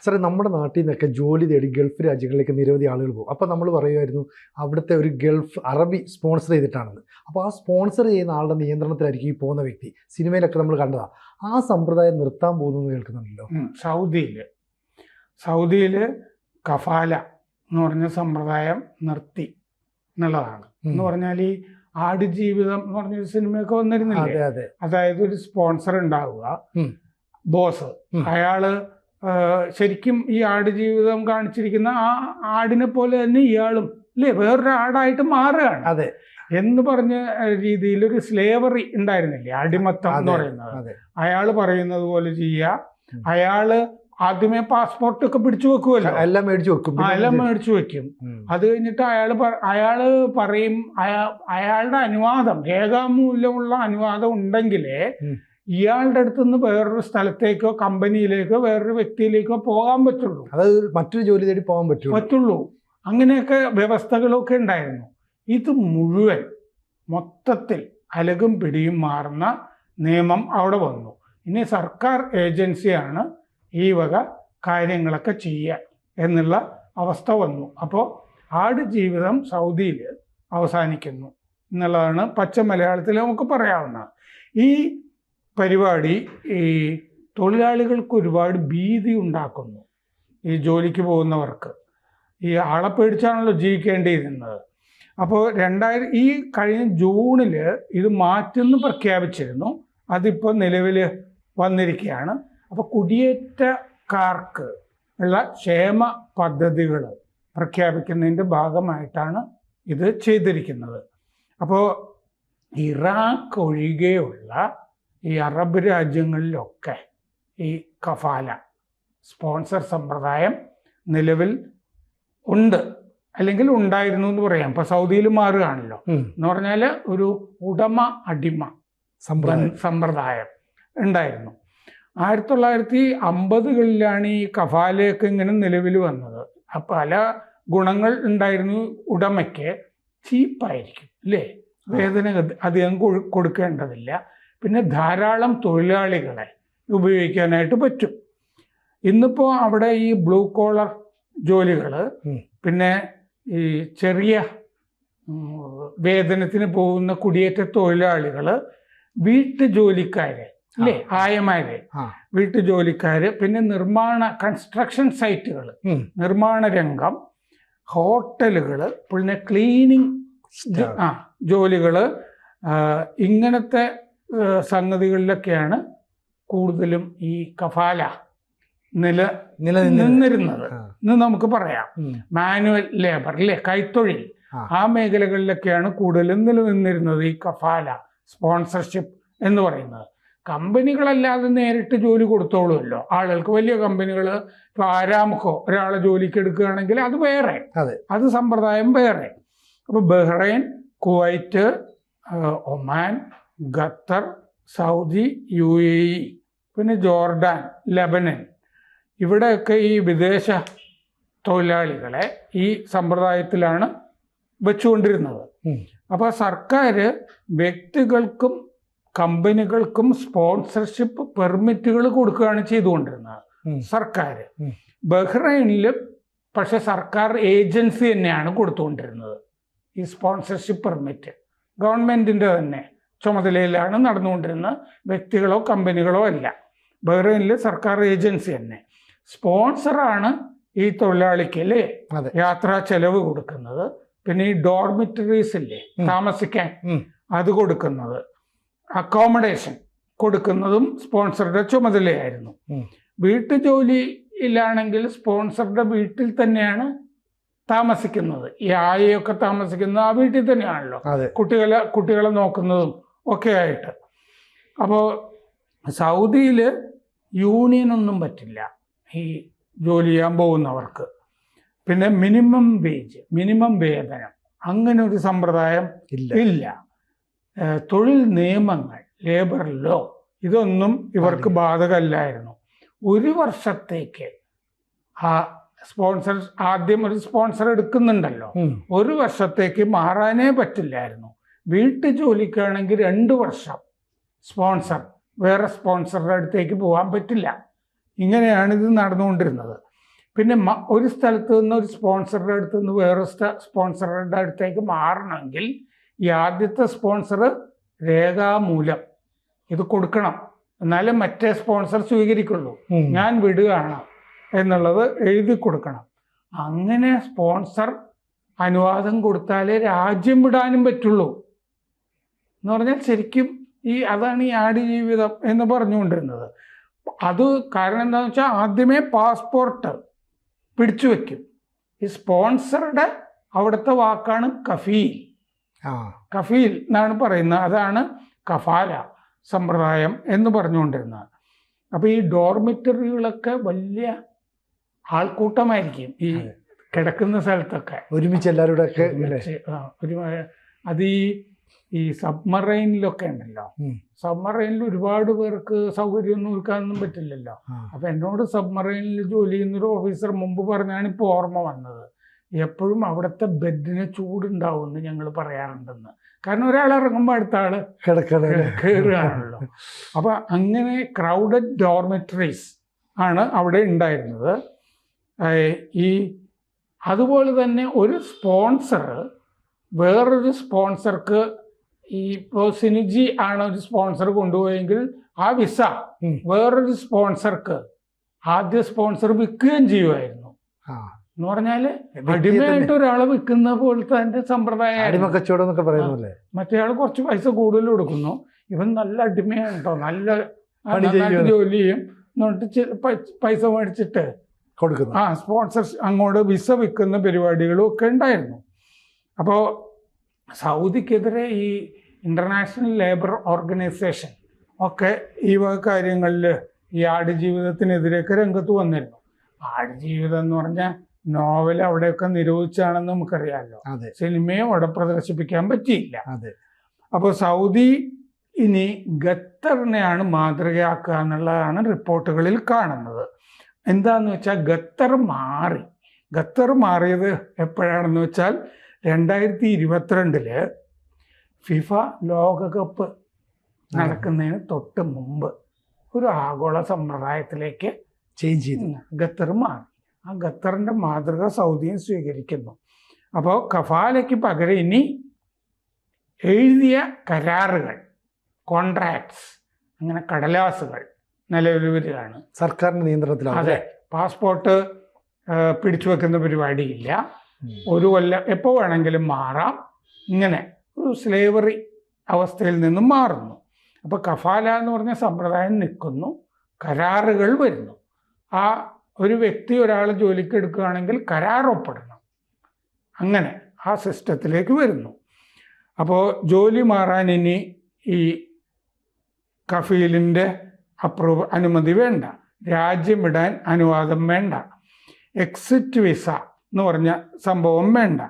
സാറേ, നമ്മുടെ നാട്ടിൽ നിന്നൊക്കെ ജോലി തേടി ഗൾഫ് രാജ്യങ്ങളിലേക്ക് നിരവധി ആളുകൾ പോകും. അപ്പോൾ നമ്മൾ പറയുമായിരുന്നു അവിടുത്തെ ഒരു ഗൾഫ് അറബി സ്പോൺസർ ചെയ്തിട്ടാണെന്ന്. അപ്പോൾ ആ സ്പോൺസർ ചെയ്യുന്ന ആളുടെ നിയന്ത്രണത്തിലായിരിക്കും ഈ പോകുന്ന വ്യക്തി. സിനിമയിലൊക്കെ നമ്മൾ കണ്ടതാണ്. ആ സമ്പ്രദായം നിർത്താൻ പോകുന്നു കേൾക്കുന്നുണ്ടല്ലോ. സൗദിയിൽ കഫാല എന്ന് പറഞ്ഞ സമ്പ്രദായം നിർത്തി എന്നുള്ളതാണ്. എന്ന് പറഞ്ഞാൽ ഈ ആടുജീവിതം എന്ന് പറഞ്ഞൊരു സിനിമയൊക്കെ വന്നിരുന്നില്ലേ, അതായത് ഒരു സ്പോൺസർ ഉണ്ടാവുക, ബോസ്, അയാള് ശരിക്കും ഈ ആടുജീവിതം കാണിച്ചിരിക്കുന്ന ആ ആടിനെ പോലെ തന്നെ ഇയാളും അല്ലേ വേറൊരു ആടായിട്ട് മാറുകയാണ് എന്ന് പറഞ്ഞ രീതിയിൽ ഒരു സ്ലേവറി ഉണ്ടായിരുന്നില്ലേ, അടിമത്തം എന്ന് പറയുന്നത്. അയാൾ പറയുന്നത് പോലെ ചെയ്യുക. അയാള് ആദ്യമേ പാസ്പോർട്ടൊക്കെ പിടിച്ചു വെക്കുമല്ലോ, എല്ലാം മേടിച്ചു വെക്കും. അത് കഴിഞ്ഞിട്ട് അയാള് പറയും അയാളുടെ അനുവാദം, രേഖാമൂലമുള്ള അനുവാദം ഉണ്ടെങ്കിലേ ഇയാളുടെ അടുത്ത് നിന്ന് വേറൊരു സ്ഥലത്തേക്കോ കമ്പനിയിലേക്കോ വേറൊരു വ്യക്തിയിലേക്കോ പോകാൻ പറ്റുള്ളൂ, അതായത് മറ്റൊരു ജോലി തേടി പോകാൻ പറ്റുള്ളൂ. അങ്ങനെയൊക്കെ വ്യവസ്ഥകളൊക്കെ ഉണ്ടായിരുന്നു. ഇത് മുഴുവൻ മൊത്തത്തിൽ അലകും പിടിയും മാറുന്ന നിയമം അവിടെ വന്നു. ഇനി സർക്കാർ ഏജൻസിയാണ് ഈ വക കാര്യങ്ങളൊക്കെ ചെയ്യുക എന്നുള്ള അവസ്ഥ വന്നു. അപ്പോൾ ആടുജീവിതം സൗദിയിൽ അവസാനിക്കുന്നു എന്നുള്ളതാണ് പച്ച മലയാളത്തിൽ നമുക്ക് പറയാവുന്നത്. ഈ പരിപാടി ഈ തൊഴിലാളികൾക്ക് ഒരുപാട് ഭീതി ഉണ്ടാക്കുന്നു. ഈ ജോലിക്ക് പോകുന്നവർക്ക് ഈ ആളെ പേടിച്ചാണല്ലോ ജീവിക്കേണ്ടിയിരുന്നത്. അപ്പോൾ ഈ കഴിഞ്ഞ ജൂണിൽ ഇത് മാറ്റുമെന്ന് പ്രഖ്യാപിച്ചിരുന്നു. അതിപ്പോൾ നിലവിൽ വന്നിരിക്കുകയാണ്. അപ്പോൾ കുടിയേറ്റക്കാർക്ക് ഉള്ള ക്ഷേമ പദ്ധതികൾ പ്രഖ്യാപിക്കുന്നതിൻ്റെ ഭാഗമായിട്ടാണ് ഇത് ചെയ്തിരിക്കുന്നത്. അപ്പോൾ ഇറാഖ് ഒഴികെയുള്ള ഈ അറബ് രാജ്യങ്ങളിലൊക്കെ ഈ കഫാല സ്പോൺസർ സമ്പ്രദായം നിലവിൽ ഉണ്ട്, അല്ലെങ്കിൽ ഉണ്ടായിരുന്നു എന്ന് പറയാം. ഇപ്പോൾ സൗദിയിൽ മാറുകയാണല്ലോ എന്ന് പറഞ്ഞാൽ ഒരു ഉടമ അടിമ സമ്പ്രദായം ഉണ്ടായിരുന്നു. 1950കളിലാണ് ഈ കഫാലയൊക്കെ ഇങ്ങനെ നിലവിൽ വന്നത്. പല ഗുണങ്ങൾ ഉണ്ടായിരുന്നു. ഉടമയ്ക്ക് ചീപ്പായിരിക്കും അല്ലേ, വേതന അധികം കൊടുക്കേണ്ടതില്ല, പിന്നെ ധാരാളം തൊഴിലാളികളെ ഉപയോഗിക്കാനായിട്ട് പറ്റും. ഇന്നിപ്പോൾ അവിടെ ഈ ബ്ലൂ കോളർ ജോലികൾ, പിന്നെ ഈ ചെറിയ വേതനത്തിന് പോകുന്ന കുടിയേറ്റ തൊഴിലാളികൾ, വീട്ടുജോലിക്കാര് അല്ലേ, ആയമാര്, വീട്ടുജോലിക്കാര്, പിന്നെ കൺസ്ട്രക്ഷൻ സൈറ്റുകൾ, നിർമ്മാണ രംഗം, ഹോട്ടലുകൾ, പിന്നെ ക്ലീനിങ് ജോലികൾ, ഇങ്ങനത്തെ സംഗതികളിലൊക്കെയാണ് കൂടുതലും ഈ കഫാല നിലനിന്നിരുന്നത് എന്ന് നമുക്ക് പറയാം. മാനുവൽ ലേബർ അല്ലേ, കൈത്തൊഴിൽ, ആ മേഖലകളിലൊക്കെയാണ് കൂടുതലും നിലനിന്നിരുന്നത് ഈ കഫാല സ്പോൺസർഷിപ്പ് എന്ന് പറയുന്നത്. കമ്പനികളല്ലാതെ നേരിട്ട് ജോലി കൊടുത്തോളുമല്ലോ ആളുകൾക്ക്. വലിയ കമ്പനികൾ ഇപ്പോൾ ആരാംകോ ഒരാളെ ജോലിക്ക് എടുക്കുകയാണെങ്കിൽ അത് വേറെ, അത് സമ്പ്രദായം വേറെ. അപ്പോൾ Bahrain, Kuwait, Oman, Qatar, Saudi, UAE, പിന്നെ ജോർഡാൻ, ലെബനൻ, ഇവിടെയൊക്കെ ഈ വിദേശ തൊഴിലാളികളെ ഈ സമ്പ്രദായത്തിലാണ് വെച്ചുകൊണ്ടിരുന്നത്. അപ്പോൾ സർക്കാർ വ്യക്തികൾക്കും കമ്പനികൾക്കും സ്പോൺസർഷിപ്പ് പെർമിറ്റുകൾ കൊടുക്കുകയാണ് ചെയ്തുകൊണ്ടിരുന്നത് സർക്കാർ. ബഹ്റൈനിൽ പക്ഷെ സർക്കാർ ഏജൻസി തന്നെയാണ് കൊടുത്തുകൊണ്ടിരുന്നത് ഈ സ്പോൺസർഷിപ്പ് പെർമിറ്റ്. ഗവൺമെൻറ്റിൻ്റെ തന്നെ ചുമതലയിലാണ് നടന്നുകൊണ്ടിരുന്നത്, വ്യക്തികളോ കമ്പനികളോ അല്ല. ബഹ്റൈനിൽ സർക്കാർ ഏജൻസി തന്നെ. സ്പോൺസറാണ് ഈ തൊഴിലാളിക്ക് അല്ലേ യാത്രാ ചെലവ് കൊടുക്കുന്നത്, പിന്നെ ഈ ഡോർമിറ്ററീസ് ഇല്ലേ താമസിക്കാൻ അത് കൊടുക്കുന്നത്, അക്കോമഡേഷൻ കൊടുക്കുന്നതും സ്പോൺസറുടെ ചുമതലയായിരുന്നു. വീട്ടുജോലിയിലാണെങ്കിൽ സ്പോൺസറുടെ വീട്ടിൽ തന്നെയാണ് താമസിക്കുന്നത്. ഈ ആയയൊക്കെ താമസിക്കുന്നത് ആ വീട്ടിൽ തന്നെയാണല്ലോ, കുട്ടികളെ നോക്കുന്നതും ഒക്കെ ആയിട്ട്. അപ്പോൾ സൗദിയിൽ യൂണിയനൊന്നും പറ്റില്ല ഈ ജോലി ചെയ്യാൻ പോകുന്നവർക്ക്. പിന്നെ മിനിമം വേതനം അങ്ങനെ ഒരു സമ്പ്രദായം ഇല്ല. തൊഴിൽ നിയമങ്ങൾ, ലേബർ ലോ, ഇതൊന്നും ഇവർക്ക് ബാധകമല്ലായിരുന്നു. ഒരു വർഷത്തേക്ക് ആ സ്പോൺസർ, ആദ്യം ഒരു സ്പോൺസർ എടുക്കുന്നുണ്ടല്ലോ, ഒരു വർഷത്തേക്ക് മാറാനേ പറ്റില്ലായിരുന്നു. വീട്ടു ജോലിക്കാണെങ്കിൽ 2 വർഷം വേറെ സ്പോൺസറുടെ അടുത്തേക്ക് പോകാൻ പറ്റില്ല. ഇങ്ങനെയാണ് ഇത് നടന്നുകൊണ്ടിരുന്നത്. പിന്നെ ഒരു സ്ഥലത്ത് നിന്ന് ഒരു സ്പോൺസറുടെ അടുത്ത് നിന്ന് വേറൊരു സ്പോൺസറുടെ അടുത്തേക്ക് മാറണമെങ്കിൽ ഈ ആദ്യത്തെ സ്പോൺസർ രേഖാമൂലം ഇത് കൊടുക്കണം, എന്നാലേ മറ്റേ സ്പോൺസർ സ്വീകരിക്കുള്ളൂ. ഞാൻ വിടുകയാണ് എന്നുള്ളത് എഴുതി കൊടുക്കണം. അങ്ങനെ സ്പോൺസർ അനുവാദം കൊടുത്താലേ രാജ്യം വിടാനും പറ്റുള്ളൂ എന്ന് പറഞ്ഞാൽ ശരിക്കും അതാണ് ഈ ആടുജീവിതം എന്ന് പറഞ്ഞുകൊണ്ടിരുന്നത്. അത് കാരണം എന്താണെന്ന് വെച്ചാൽ ആദ്യമേ പാസ്പോർട്ട് പിടിച്ചു വയ്ക്കും. ഈ സ്പോൺസറുടെ അവിടുത്തെ വാക്കാണ് കഫീൽ. കഫീൽ എന്നാണ് പറയുന്നത്. അതാണ് കഫാല സമ്പ്രദായം എന്ന് പറഞ്ഞുകൊണ്ടിരുന്നത്. അപ്പോൾ ഈ ഡോർമിറ്ററികളൊക്കെ വലിയ ആൾക്കൂട്ടമായിരിക്കും ഈ കിടക്കുന്ന സ്ഥലത്തൊക്കെ ഒരുമിച്ച് എല്ലാവരുടെ അത് ഈ സബ്മറൈനിലൊക്കെ ഉണ്ടല്ലോ. സബ്മറൈനിൽ ഒരുപാട് പേർക്ക് സൗകര്യമൊന്നും ഒരുക്കാനൊന്നും പറ്റില്ലല്ലോ. അപ്പം എന്നോട് സബ്മറൈനിൽ ജോലി ചെയ്യുന്നൊരു ഓഫീസർ മുമ്പ് പറഞ്ഞാണ് ഇപ്പോൾ ഓർമ്മ വന്നത്. എപ്പോഴും അവിടുത്തെ ബെഡിന് ചൂടുണ്ടാവുമെന്ന് ഞങ്ങൾ പറയാറുണ്ടെന്ന്. കാരണം ഒരാൾ ഇറങ്ങുമ്പോൾ അടുത്ത ആൾ കയറുകയാണല്ലോ. അപ്പം അങ്ങനെ ക്രൗഡഡ് ഡോർമെറ്ററീസ് ആണ് അവിടെ ഉണ്ടായിരുന്നത്. അതുപോലെ തന്നെ ഒരു സ്പോൺസർ വേറൊരു സ്പോൺസർക്ക് ഇപ്പോൾ സിനിജി ആണ് ഒരു സ്പോൺസർ കൊണ്ടുപോയെങ്കിൽ ആ വിസ വേറൊരു സ്പോൺസർക്ക് ആദ്യ സ്പോൺസർ വിൽക്കുകയും ചെയ്യുമായിരുന്നു. എന്ന് പറഞ്ഞാൽ അടിമയായിട്ട് ഒരാളെ വിൽക്കുന്ന പോലത്തെ അതിന്റെ സമ്പ്രദായം. മറ്റേ ആൾ കുറച്ച് പൈസ കൂടുതൽ കൊടുക്കുന്നു, ഇവൻ നല്ല അടിമയാണ് കേട്ടോ, നല്ല ജോലി ചെയ്യും എന്നിട്ട് പൈസ മേടിച്ചിട്ട് കൊടുക്കുന്നു. സ്പോൺസർ അങ്ങോട്ട് വിസ വിൽക്കുന്ന പരിപാടികളും ഒക്കെ ഉണ്ടായിരുന്നു. അപ്പോൾ സൗദിക്കെതിരെ ഈ ഇന്റർനാഷണൽ ലേബർ ഓർഗനൈസേഷൻ ഒക്കെ ഈ വക കാര്യങ്ങളിൽ ഈ ആടുജീവിതത്തിനെതിരെയൊക്കെ രംഗത്ത് വന്നിരുന്നു. ആടുജീവിതം എന്ന് പറഞ്ഞാൽ നോവൽ അവിടെയൊക്കെ നിരോധിച്ചാണെന്ന് നമുക്കറിയാമല്ലോ. സിനിമയും അവിടെ പ്രദർശിപ്പിക്കാൻ പറ്റിയില്ല. അപ്പോൾ സൗദി ഇനി ഖത്തറിനെയാണ് മാതൃകയാക്കുക എന്നുള്ളതാണ് റിപ്പോർട്ടുകളിൽ കാണുന്നത്. എന്താന്ന് വെച്ചാൽ ഖത്തർ മാറിയത് എപ്പോഴാണെന്ന് വെച്ചാൽ 2022 ഫിഫ ലോകകപ്പ് നടക്കുന്നതിന് തൊട്ട് മുമ്പ് ഒരു ആഗോള സമ്പ്രദായത്തിലേക്ക് ചേഞ്ച് ചെയ്തു ഖത്തർ മാറി. ആ ഖത്തറിൻ്റെ മാതൃക സൗദിയും സ്വീകരിക്കുന്നു. അപ്പോൾ കഫാലയ്ക്ക് പകരം ഇനി എഴുതിയ കരാറുകൾ, കോൺട്രാക്ട്സ്, അങ്ങനെ കടലാസുകൾ നിലവിൽ വരികയാണ്. സർക്കാരിൻ്റെ നിയന്ത്രണത്തിലാണ്. അതെ, പാസ്പോർട്ട് പിടിച്ചു വെക്കുന്ന പരിപാടിയില്ല. ഒരു കൊല്ലം എപ്പോൾ വേണമെങ്കിലും മാറാം. ഇങ്ങനെ ഒരു സ്ലേവറി അവസ്ഥയിൽ നിന്നും മാറുന്നു. അപ്പോൾ കഫാല എന്ന് പറഞ്ഞ സമ്പ്രദായം നിൽക്കുന്നു, കരാറുകൾ വരുന്നു. ആ ഒരു വ്യക്തി ഒരാളെ ജോലിക്ക് എടുക്കുകയാണെങ്കിൽ കരാർ ഒപ്പിടണം. അങ്ങനെ ആ സിസ്റ്റത്തിലേക്ക് വരുന്നു. അപ്പോൾ ജോലി മാറാൻ ഇനി ഈ കഫീലിൻ്റെ അനുമതി വേണ്ട, രാജ്യം വിടാൻ അനുവാദം വേണ്ട, എക്സിറ്റ് വിസ എന്ന് പറഞ്ഞ സംഭവം വേണ്ട,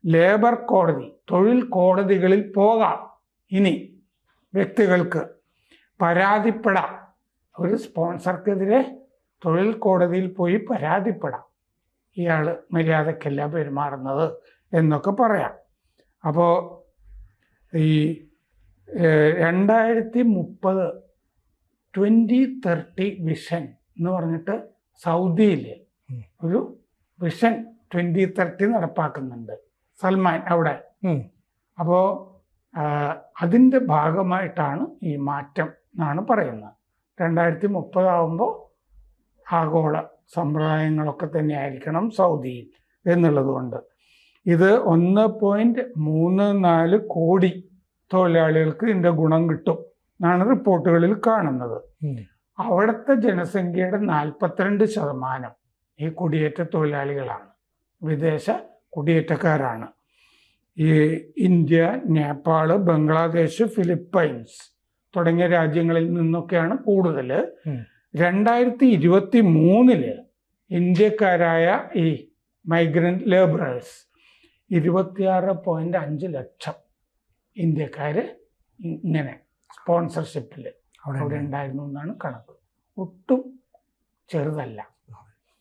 ലേബർ കോടതി, തൊഴിൽ കോടതികളിൽ പോകാം. ഇനി വ്യക്തികൾക്ക് പരാതിപ്പെടാം. ഒരു സ്പോൺസർക്കെതിരെ തൊഴിൽ കോടതിയിൽ പോയി പരാതിപ്പെടാം, ഇയാൾ മര്യാദക്കല്ല പെരുമാറുന്നത് എന്നൊക്കെ പറയാം. അപ്പോൾ ഈ 2030 2030 വിഷൻ എന്ന് പറഞ്ഞിട്ട് സൗദിയിൽ ഒരു വിഷൻ 2030 നടപ്പാക്കുന്നുണ്ട് സൽമാൻ അവിടെ. അപ്പോൾ അതിൻ്റെ ഭാഗമായിട്ടാണ് ഈ മാറ്റം എന്നാണ് പറയുന്നത്. 2030 ആകുമ്പോൾ ആഗോള സമ്പ്രദായങ്ങളൊക്കെ തന്നെ ആയിരിക്കണം സൗദിയിൽ എന്നുള്ളത് കൊണ്ട് ഇത് 1.34 കോടി തൊഴിലാളികൾക്ക് ഇതിൻ്റെ ഗുണം കിട്ടും എന്നാണ് റിപ്പോർട്ടുകളിൽ കാണുന്നത്. അവിടുത്തെ ജനസംഖ്യയുടെ 42% ഈ കുടിയേറ്റ തൊഴിലാളികളാണ്, വിദേശ കുടിയേറ്റക്കാരാണ്. ഈ ഇന്ത്യ, നേപ്പാൾ, ബംഗ്ലാദേശ്, ഫിലിപ്പൈൻസ് തുടങ്ങിയ രാജ്യങ്ങളിൽ നിന്നൊക്കെയാണ് കൂടുതൽ. 2023 ഇന്ത്യക്കാരായ ഈ മൈഗ്രൻ്റ് ലേബറേഴ്സ് 26.5 ലക്ഷം ഇന്ത്യക്കാർ ഇങ്ങനെ സ്പോൺസർഷിപ്പിൽ അവിടെ ഉണ്ടായിരുന്നു എന്നാണ് കണക്ക്. ഒട്ടും ചെറുതല്ല.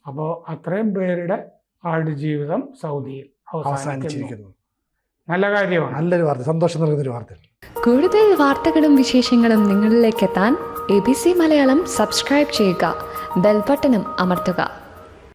അപ്പോൾ അത്രയും പേരുടെ ആടുജീവിതം സൗദിയിൽ അവസാനിച്ചിരിക്കുന്നു. നല്ല കാര്യമാണ്, നല്ലൊരു വാർത്ത, സന്തോഷം നൽകുന്നൊരു വാർത്ത. കൂടുതൽ വാർത്തകളും വിശേഷങ്ങളും നിങ്ങളിലേക്ക് എത്താൻ ABC മലയാളം സബ്സ്ക്രൈബ് ചെയ്യുക, ബെൽബട്ടനും അമർത്തുക.